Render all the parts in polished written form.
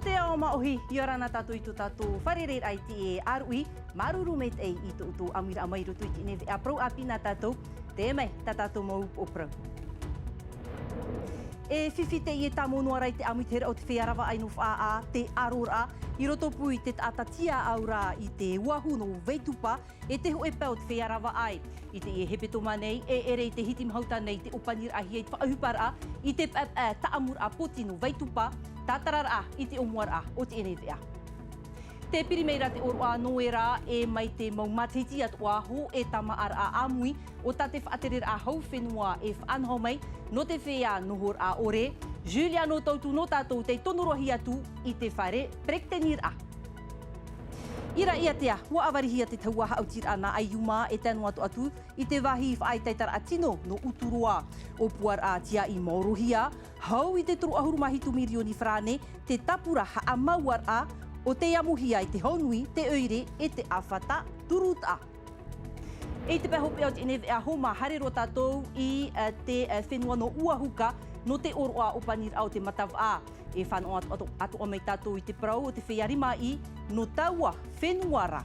Te ao maohi, i ora na tatu i tu tatu, wharere ai te e arui, maruru me te i tu utu amira amairu tu i te neve a prou api na tatu, te mai ta tatu mau o prou. E whiwhi te i e tamonua rai te amuitera o te whiarawa ai no whaa te arora, i roto pui te atatia aura i te uahu no veitupa, e te ho e pau te whiarawa ai. I te i e hepeto manei, e ere te hiti mahauta nei te upanir ahi e te whaahupara, i te taamur a poti no veitupa, tatarara i te omuara o te enevea. Te pirimeira te oroa noera e mai te maumatiti atua ho e tamaara a amui o ta te whaaterer a hau whenua e whanhau mai no te whea nohor a ore, Julia no tautu no tātou te tonorohi atu i te whare prektenir a. Ira ia tea, hua awarihia te tauaha autir ana ai yuma e tanu atu i te wahi whaaitai atino no uturoa. O puar a tia i maurohia, hau i te toro ahurumahitu mirioni frane, te tapura haa mauar a, o te amuhia i te honui, te oire e te awhata turuta. E te pehope o te neve a homa harero tātou i te whenua no uahuka no te oroa o panir au te matawa. E whanau atu o mei tātou i te prau o te whiarima i no taua whenuara.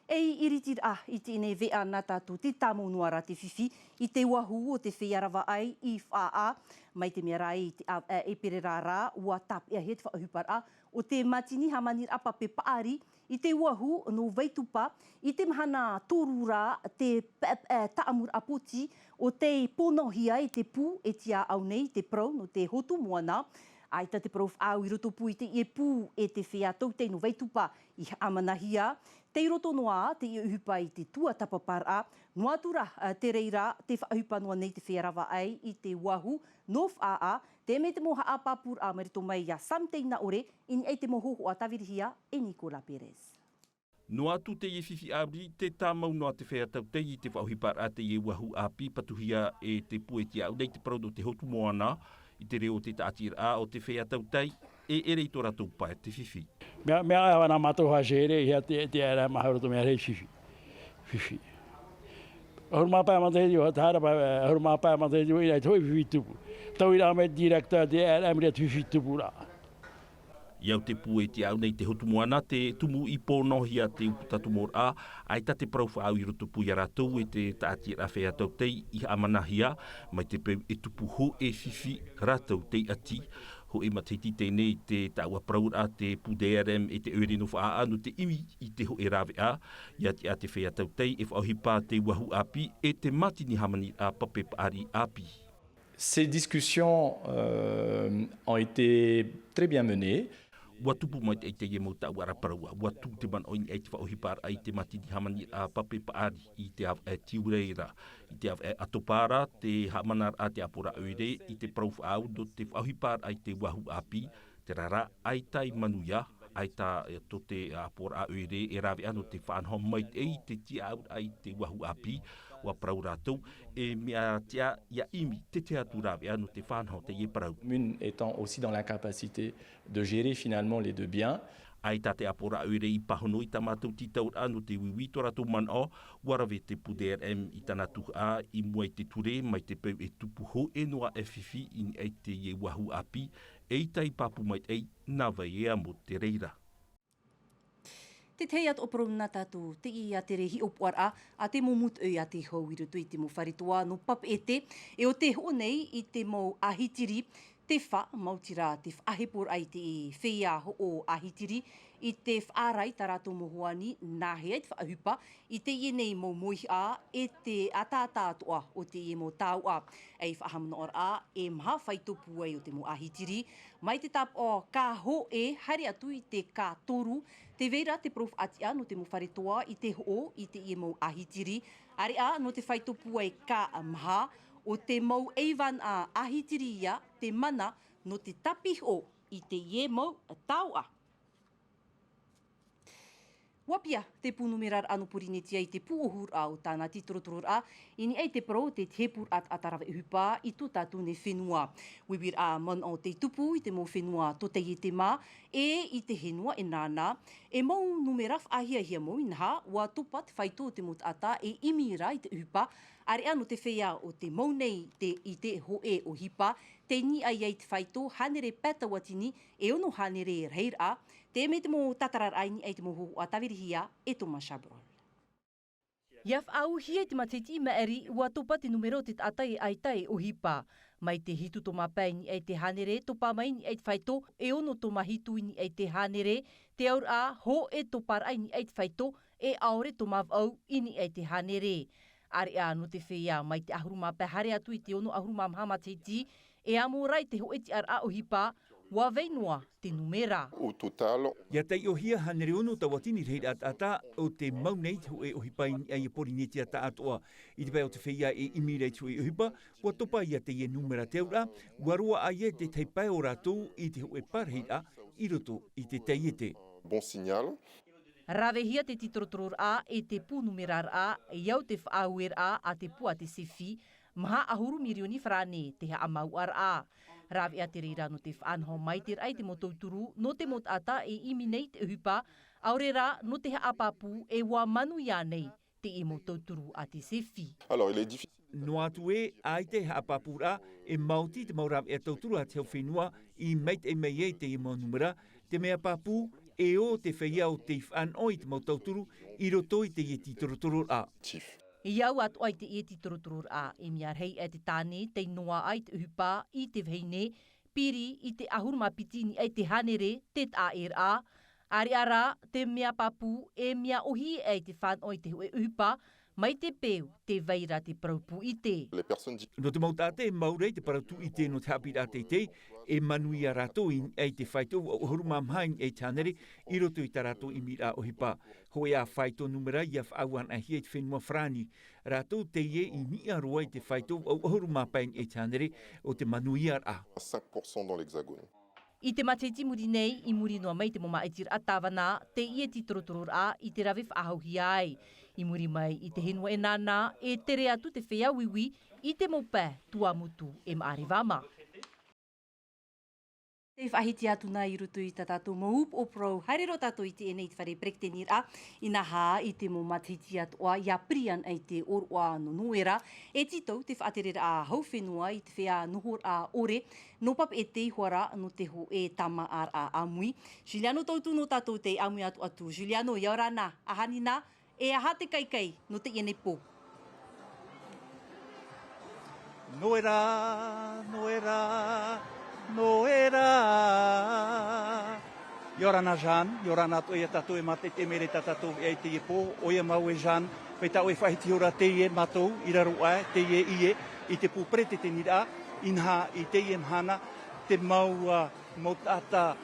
Ei iritir a i te ine vea nā tātou te tamonuara te whiwhi i te wahu o te whiarawa ai i whaa mai te mea rai e pererara ua tap ea he te whaahupara o te matini hamanir apape paari i te wahu no veitupa i te mahana tōrura te taamur apoti o te ponohia i te pū e tia au nei te prau no te hotu moana. Ai ta te prau au i roto pū i te e pū e te whea tautei no veitupa i amanahia. Te roto noa te i uhupa i te tua tapapara, no atura te reira te whaahupa noa nei te whiarawa ai i te wahu no whaa, te me te moha a papur a marito mai a samteina ore, ini ei te mohoho a tawirihia e Nicola Perez. No atu te i whiwhi abri, te tāmau noa te whea tau tei i te whauhipara te i wahu api patuhia e te puetia au nei te paraudo te hotu moana, i te reo te tātira a o te whea tau tei, e ere i tō rātou pae te whiwhi. Mea awana mātou haseere, ia te ara maharoto mea rei whiwhi. Whiwhi. Ahuru māpai amatahi o tāra pai, ahuru māpai amatahi o ina i toi whiwhi tupu. Tau i rā mea direkta te ara mea whiwhi tupu rā. Iau te pue te au nei te hotu moana, te tumu i pōnohia te uputatu mor a, ai ta te prauwha au i roto pui a rātou e te tātia a whea tau tei i amanahia, mai te peu e tupu ho e whiwhi rātou tei ati, ho e matiti tēnei te tāua praura te PUDRM e te uri no wha anu te imi i te ho e rawe a, ia te a te whea tau tei e whauhipa te wahu api e te matini hamani a pape paari api. Ces discussions ont été très bien menées. Ua tupu mai te eite mau tau ara paraua. Ua tu te man oini eite whaohipara ai te matini hamani a pape paari i te av tiureira. I te av atopara, te hamanar a te apora oire, i te prauwha au do te whaohipara ai te wahu api, te rara ai tai manuia, ai ta to te apora oire, e rawe anu te whanho mai te tia au ai te wahu api, wa prau rātou, e mea tia ia imi te atu rawe anu te whanho te ie prau. Commune étant aussi dans l'incapacité de gérer finalement les deux biens. Ai tā te apora aure i pahono i tamātou titau anu te wiwito rātou man o, warawe te PUDRM i tana tuha i mua i te ture, mai te peu e tupu ho e noa e whiwhi i ei te ie wahu api, e tai papu mai ei nawa e amo te reira. Te tei at oporona tātou, te i a te rehi opuara, a te momut oi a te hau i rutu i te mo wharitoa no papete, e o te ho nei i te mo ahitiri, te wha mautira te whahepor ai te whea ho o ahitiri, i te whaarai tā rātou mohoani nā hea i te whaahupa, i te ie nei mo mohi a, e te atātātoa o te ie mo tāu a. Ei whahamana ora a, e maha whaitopu ai o te mo ahitiri, mai te tap o kā ho e, hari atu i te kā toru, te veira te prof atia no te mo wharetoa i te ho i te ie mo ahitiri, ari a no te whaitopu ai kā maha, o te mau eivan a ahitiri ia, te mana no te tapiho i te ie mau tāua. Wapia, te pūnumerar anu purinetia i te pūohur a o tāna titorotoro a, ini ei te pro te tepur at atarawe uhupa i tū tātou ne whenua. Wibir a man o te tupu i te mō whenua totei e te mā, i te henua e nāna, e mau numeraf ahia mō inaha, wa topat whaitō te mot ata e imira i te uhupa, are anu te whea o te mau nei i te hoe o hipa, te ni ai te whaitō hanere patawatini e ono hanere reir a, te me te mō tatarar aini ei te mō hoho a tawirihia e tō Mashabrol. Iaf au hia te matiti maeri ua topa te numero te atai aitai o hipa. Mai te hitu tō mapaini ei te hanere, topa mai ni ei te whaitō, e ono tō mahitu ini ei te hanere, te aur a ho e topar aini ei te whaitō, e aore tō mavau ini ei te hanere. Are a no te whea mai te ahuruma pehare atu i te ono ahuruma mahamatiti, e amorai te hoeti ar a o hipa, wa veinua te numera. Au total, Ia tei o hia hanere ono tawatini reira ata o te mau nei te hoe o hipa i porineti ata atoa. I te pai o te whea e imire tu e o hipa, wa topa ia te e numera te ura, wa roa a ia te tei pai o rātou i te hoe parheira, i roto i te teiete. bon signal. Rawehia te titrotoror a e te pūnumerar a, iau te whaauer a te pua te sefi, maha ahuru mirioni whrane te ha amau ar a. Rawea te reira no te whaanho mai te rai te motauturu, no te mot ata e imi nei te uhupa, aurera no te ha apapu e wā manu ia nei te e motauturu a te sefi. Alors, il est difficile. No atu e, ai te haapapura, e mauti te maurab e tauturu a te au whenua, i meit e mei e te e mau numera, te mea papu, e o te whea o te whan oi te mau tauturu, i roto i te e titorotoro a. Iau atu ai te ieti torotoror a, e mea rei e te tāne, te noa ai te uhupa, i te veine, piri i te ahuruma pitini ai te hanere, te tā er a, ari ara te mea papu, e mea ohi ai te whan oi te hue uhupa, mai te peu, te veira te praupu i te. Les personnes No te mautate, maurei te paratu i te no te hapira te, e manui a rato i ei te whaito o huruma mhain e tānere, i roto i ta rato i mira o hipa. Hoi a whaito numera i a whauan a hia te whenua frani. Rato te ie i ni a roa i te whaito o huruma pain e tānere o te manui a a. 5% dans l'hexagone. I te mateti muri nei, i muri noa mai te moma etir a tāwana, te ieti torotoror a i te rawe whaahauhi ai. I muri mai i te henua e nāna, e tere atu te whea wiwi, i te mopē tua mutu e maari wama. Te whahiti atu nā i rutu i ta tātou maup o pro, haerero tātou i te enei te whare prektenir a, i nā hā i te mo matiti atua, ia prian ai te oroa no nuera, e titou te whaaterera a hauwhenua i te whea nuhor a ore, no pap e te ihuara no te ho e tama ar a amui. Juliano tautu no tātou te amui atu atu. Juliano, iau rāna, ahanina, e aha te kaikai no te ienei pō. Noera, noera, noera. Yorana Jean, yorana to e tatu e mate te mere tatu e te po, o e mau e Jean, pe ta o e whahiti ora te e matou, i raru ai, te e ie, i te pūprete te nira, inha i te e mhana, te mau motata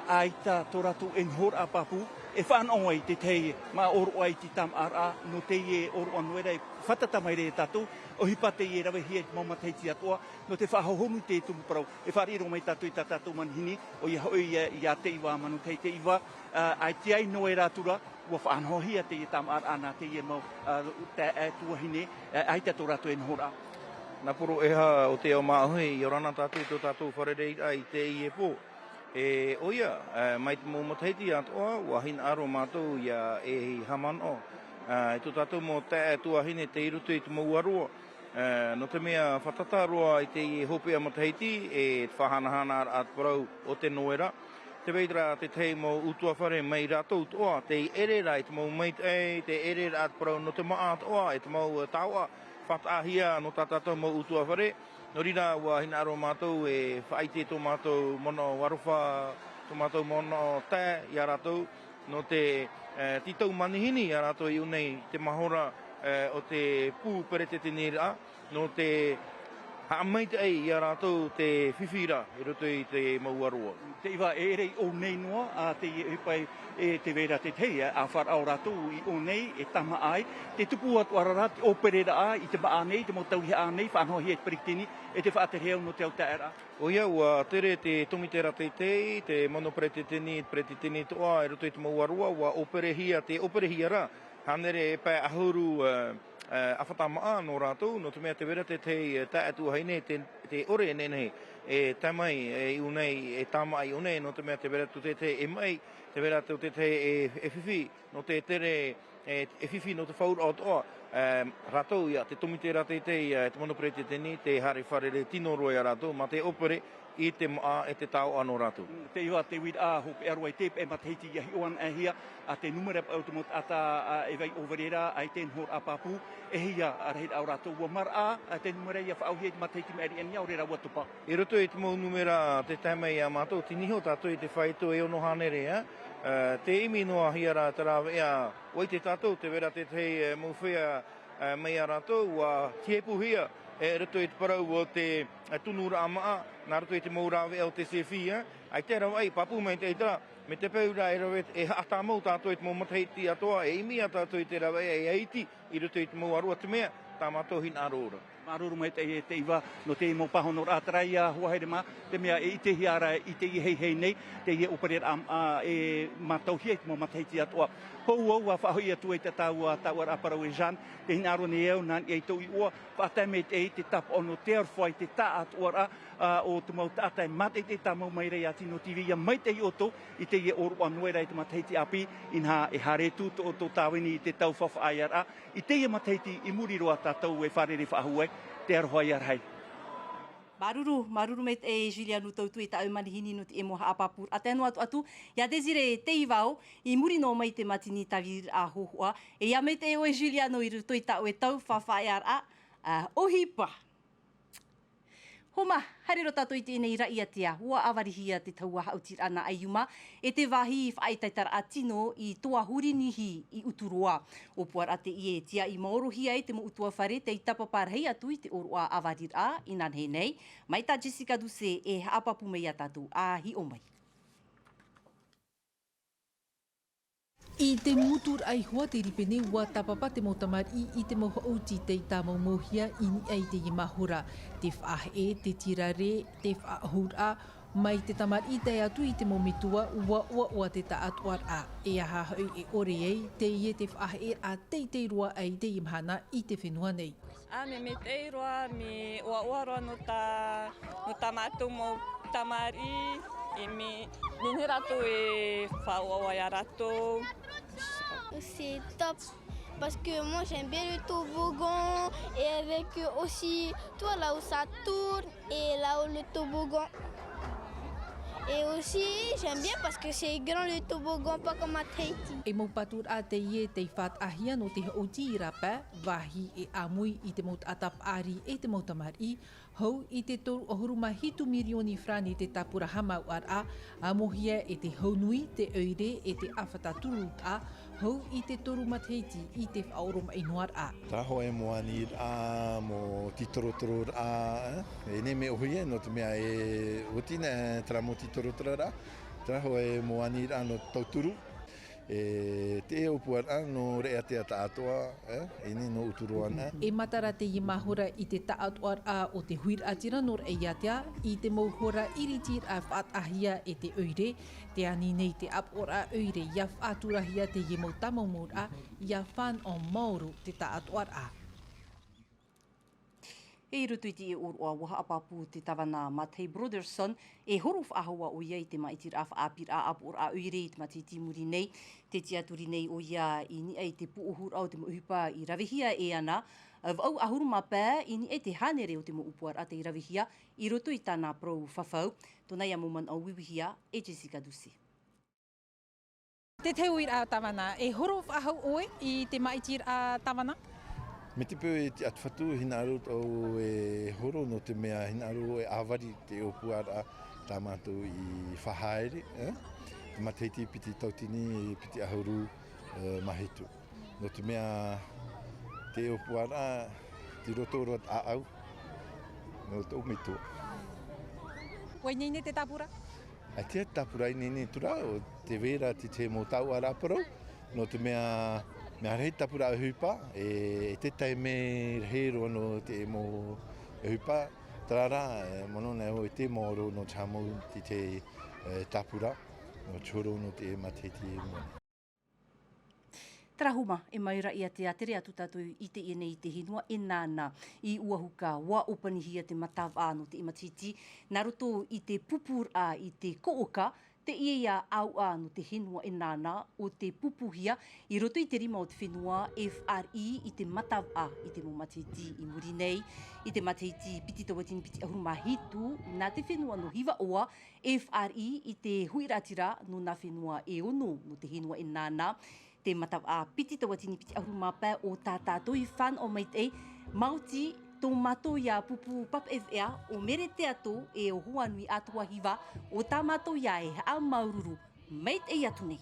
aita toratu en hor a papu, e whanau ai te teie, ma oro ai ti tam ara, no te e oro anuera e whatatama ere e tatu, o hipa te e rawe hia mama teiti atua, no te whahohomu te tumuparau, e whariro mai tatu i tatu manhini, o ia hoi i a te iwa manu te iwa, ai te ai no e rātura, ua whanau hia te e tam ara ana te e mau te e tuahine, ai te toratu en hora. Nā poro eha o te o māhui, i orana tātou i tō tātou wharereira i te i e pō. E oia, mai te mō mataiti atoa, wahin aro mātou ia e haman o. I tō tātou mō te tuahine te irutu i te mō aroa. No te mea whatataroa i te i hopea mataiti, e whahanahana at parau o te noera. Te veidra te tei mō utua whare mai rātou toa, te erera i te mō mait e, te erera at parau no te maa toa, i te mō taua. Whatahia no tātātou mō utua whare. No rira ua hina aro mātou e whaite tō mātou mono warofa, tō mātou mono tā i a rātou. No te titau manihini i a rātou i unei te mahora o te pū perete te nera. No te Haamai te ai ia rātou te whiwhira e roto i te mauaroa. Te iwa e rei o nei noa, a te ipai e te vera te teia, a whara au rātou i o nei, e tama ai. Te tupu atu arara, te operera a, i te maa nei, te motauhi a nei, whanhohi e peritini, e te whaaterheo no te au taera. O ia, ua tere te tomitera teitei, te mono pretetini toa, e roto i te mauaroa, ua operehia, te operehia ra, hanere e pai ahuru awhatamaa no rātou, no te mea te vera te tei taetu haine, te ore nenei, e tamai e unei, e tama ai unei, no te mea te vera tu te te e mai, te vera tu te te e whiwhi, no te tere e whiwhi no te whaur o toa, rātou ia, te tomitera teitei, te monopere te hare whare re tino roi a rātou, ma te opere, i te maa e te tau anō rātou. Te iwa te wira a hok e arwai tepe e matahiti i ahi oan e hia, a te numera au te mot ata e wai overera a i ten hor a papu, e hia a rehit au rātou ua mara a te numera i a whaau hia i matahiti me eri enia o rera watupa. E roto i te mau numera te taimai a mātou, ti niho tātou i te whaito e ono hanere, te imi noa hia rā tarawa ea, oi te tātou, te vera te tei mawhia mei a rātou, ua tiepu hia, e roto i te parau o te tunura amaa, nā roto i te maurawe o te sewhia, ai te rau ai, papu mai te ita, me te peura e rau e hatamau tātou i te mau matahiti atoa, e imi a tātou i te rau e eiti, i roto i te mau arua te mea, tā mātou hin arora. Maruru mai te iwa, no te mo pahono rātarai a huahere mā, te mea e ite hiara, i te i hei nei, te i operera e matauhia, te mo matahiti atoa. Hou au a whahoi atu e te tau a raparau e Jean, te hina aro ni eo, nān i tau i oa, whaatai me te te tap ono te arwhai te tā atuara, o te mau tātai mate te tā mau mai rei ati no TV, ia mai te i oto, i te i oru anoi rei te matahiti api, inha e haretu to tāwini i te tau whawhaai ara, i te i matahiti i muri roa tātou e wharere whaahue, te arohai arhai. Maruru me te Juliano tautu i ta au manihini no te e moha apapur. A te anu atu, ia Desire te iwao, i muri no mai te matini tawir a hohoa, e ia me te oe Juliano i ruto i ta o e tau whawhae ara, ohipa. Homa, harero tātou i tēnei rai atia, ua awarihia te taua hautir ana aiuma, e te wahi i whaitaitara a tino i toa hurinihi i uturoa. O puar ate i e tia i maorohia e te mo utua whare, te i tapaparhei atu i te oroa awarir a, inan he nei. Mai tā Jessica Duse e haapapu mei a tātou, a hi o mai. I te mutur ai hoa te ripene ua tapapa te motamari i te moho auti te i tā maumohia i ni ai te i mahura. Te whaahe, te tirare, te whaahura, mai te tamari te atu i te momitua ua te ta atuar a. E aha hau e ore ei, te i te whaahe a te roa ai te imhana i te whenua nei. Me te roa, me ua roa no ta mātou mo tamari, e me rato e whaoa a rato. C'est top parce que moi j'aime bien le toboggan et avec aussi toi là où ça tourne et là où le toboggan. Et aussi j'aime bien parce que c'est grand le toboggan, pas comme à Tahiti. E mau patur a te ie te whaatahia no te hauti i rapa, wahi e amui i te maut atap ari e te mautamari, hau i te toru ohuruma hitu mirioni frani te tapura hamau ar a mohia e te haunui, te oire e te awhataturu a, hau i te toru matahiti i te whaoroma inoar a. Traho e moani a mo titorotoro a, e ne me ohi e no te mea e utina tra mo titorotoro a, traho e moani a no tauturu, e te upuar a no rea te ataatoa, e ni no uturuana. E matara te i mahora i te taatoar a o te huir atira nor e iatea, i te mauhora iritir a whaatahia e te oire, te ani nei te apora oire ia whaaturahia te i mautamaumur a, ia whan o mauru te taatoar a. E rutu i te e oroa waha apapu te tawana Matei Broderson, e horof ahua o ia i te maitir a whaapir a apor a oire i te matiti muri nei, te tiaturi nei o ia i ni ei te puohur au te mohipa i ravihia e ana, au ahuruma pē i ni ei te hanere o te mo upuar a te i ravihia, i rutu i tāna pro whawhau, tōnei a muman au wiwihia e Jessica Duse. Te teo i a tawana, e horof ahau oe i te maitir a tawana? Me te peo e te atwhatu hinaru au e horo no te mea hinaru e awari te opuar a tā mātou i whahaere, te mateiti piti tautini piti ahuru mahitu. No te mea te opuar a te roto rot a au, no tō mitu. Wai nei te tapura? A te tapura nei tura o te vera te mo tau a raparo, no te mea rei tapura a hupa, e te tai me hero no te mo hupa, tarara, monona o te moro no chamo te tapura, no choro no te mateti mo. Trahuma e maira ia te atere atu tātou i te ene i te hinua e nāna i uahuka wa opanihia te matawa no te imatiti. Nā roto i te pupura i te kooka, te ia au no te hinua e nāna o te pupuhia i roto i te rima o te whenua FRI i te matawa i te momatiti i muri nei. I te matiti piti tawatini piti ahuruma hitu nā te whenua no hiwa oa FRI i te huiratira no nā whenua e ono no te hinua e nāna. Te matawa piti tawatini piti ahuruma pē o tā tātou i whan o maitei Mauti tō mato ia pupu pap ewea o mere te ato e o huanui atua hiwa o tā mato ia e a maururu maitei atu nei.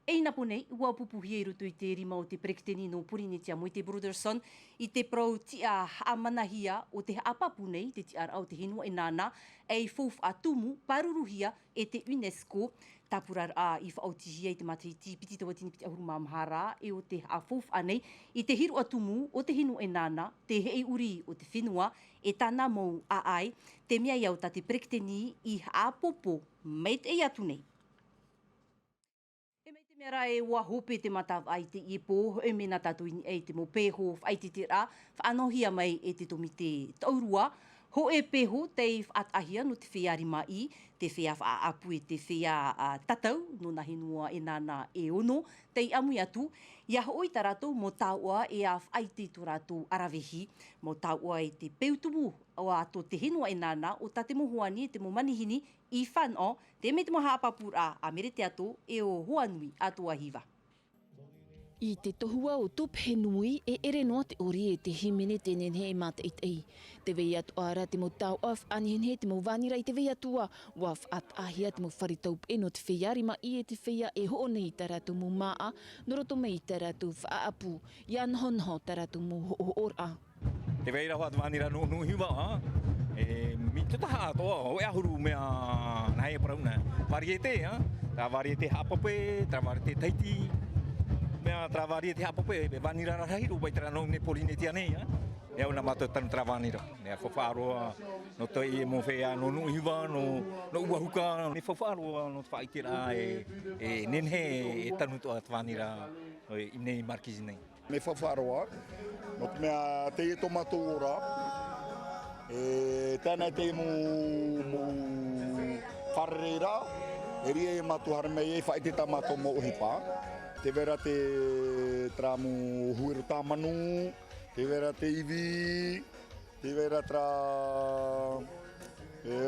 Eina po nei, ua pupuhia i roto i te rima o te Prekteni no Purinetia mo i te Broderson i te prau tia hamanahia o te apapu nei, te tia au te hinua e nāna, e fouf atumu paruruhia e te UNESCO. Tapurar i whaotihia i te matiti piti tawatini piti ahuruma amhara e o te hafouf anei i te hiru atumu o te hinu e nāna, te hei uri o te whenua e tāna mou a ai, te mea iau ta te Prekteni i haapopo meit e atu nei. E mei te mea ra e ua hope te matawa ai te iepo, e mena tātou ini e te mo pēho whai te te rā, whaanohia mai e te tomi te taurua, ho e peho te whaatahia no te whea rima i, te whea whaapu e te whea tatau no na hinua e nāna e ono, te amui atu, ia hoi tā rātou mo tāua e a whaite tō rātou arawehi, mo tāua e te peutumu o ato te hinua e nāna o tā te mohuani e te mo manihini i whanau, te me te mo haapapura a mere te ato e o hoanui atua hiva. I te tohua o tup he nui e ere noa te ori e te himene tenen he mata i tei. Te vei atu ara te mo tau af anihen he te mo vanira i te vei atua. Waf at ahia te mo wharitaup e no te wheiarima i e te wheia e hoone i taratu mo maa, noroto me i taratu whaapu, ian honho taratu mo hoora. Te vei rawa te vanira no hiwa, mi te taha atoa, o e ahuru mea nahe parauna. Variete, ta variete hapape, ta variete taiti, mea travaria te hapope e vanira rahiru bai tera no ne Polinetia nei e ona mato tan travanira ne fofaroa no to e mo fea no no hiva no uahuka ne fofaroa no faitira e nenhe e tanu to atvanira i nei markizi nei ne fofaroa no mea te tomato ora e tana te mo farreira e rie matu harme e faite tamato mo hipa. Te vera te tramu huiru tamanu, te vera te iwi, te vera tra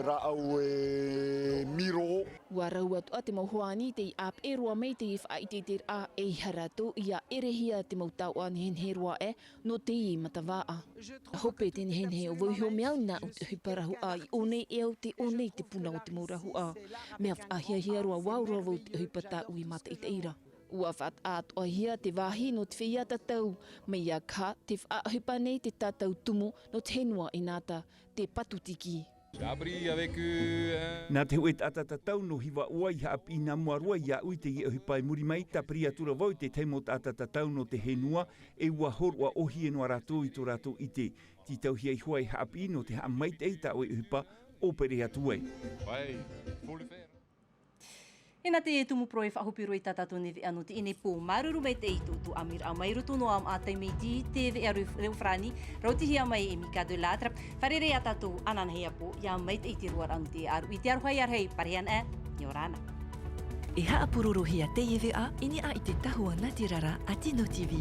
rau e miro. Ua rau atu a te mauhoani te i ap e roa mei te i whaite te a e harato ia erehia te mautau ani hen he roa e no te i matawaa. Hope te hen he o voiho mea na o te huparahu a i one e au te one te puna o te maurahu a. Mea whaahia hia roa waurua o te hupata ui mata i te ira. Ua whaat atoa hia te wahi no te whia tatau, me ia ka te whaahipa nei te tatau tumu no te henua i nāta te patutiki. Nā te hoe tata tatau no hiwa ua i haapi nā muarua i au i te i ohipai muri mai ta pria tura vau te teimo tata tatau no te henua e ua horua ohi e noa rātou i tō rātou i te. Ti tau hia i hua i haapi no te haa mai te ta o i ohipa o pere atuai. E nā te e tumu pro e whahopiro i tātātou newe anu te ene pō maruru mai te ito tu amir a mai roto no am a taimei di te ve a reu frani rauti hia mai e Mikado Latra wharere a tātou ananhea pō ia mai te iti ruar anu te aru i te aruhai arhei parehan e Niorana. E haapururu hia te ewe a ini a i te tahua Natirara a Tino TV.